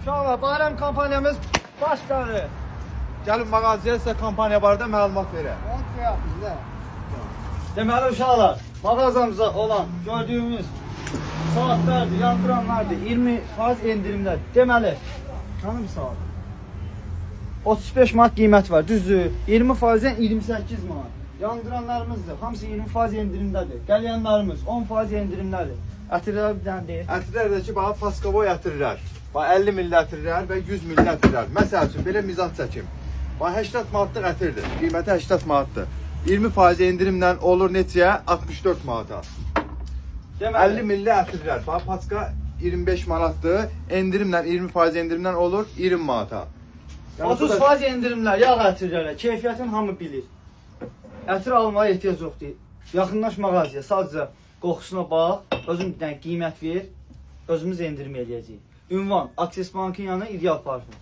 Uşaqlar, bayram kampaniyamız başladı. Gəlin mağazaya sizə kampaniya barədə məlumat verək. Deməli uşaqlar, mağazamızda olan gördüyümüz saatlərdir, yandıranlardır, 20% endirimlər. Deməli, hanım saat? 35 manat qiymət var, düzdür? 20%-dən 28 manat. Yandıranlarımızdır, hamısı 20% endirimdədir. Qəlyanlarımız 10% endirimdədir. Ətirlər bir dənə deyir. Ətirlərdəki bax paskavoy ətirlər. Bax 50 milli ətirlər və 100 milli ətirlər. Məsəl üçün belə mizan çəkim. Bax 80 manatlıq ətirdir. Qiyməti 80 manatdır. 20% endirimlə olur neçəyə? 64 manata. 50 milli ətirlər. Bax paska 25 manatdır. Endirimlə 20% endirimlə olur 20 manata. 30% endirimlər, yağ ətirlərə, keyfiyyətini hamı bilir. Ətir almaya ehtiyac yoxdur. Yaxınlaş mağazaya, sadəcə qoxusuna bax, özün bir dənə qiymət ver, özümüz endirim eləyəcəyik. Ünvan, Akses Bankın yanı İdeal Parfum.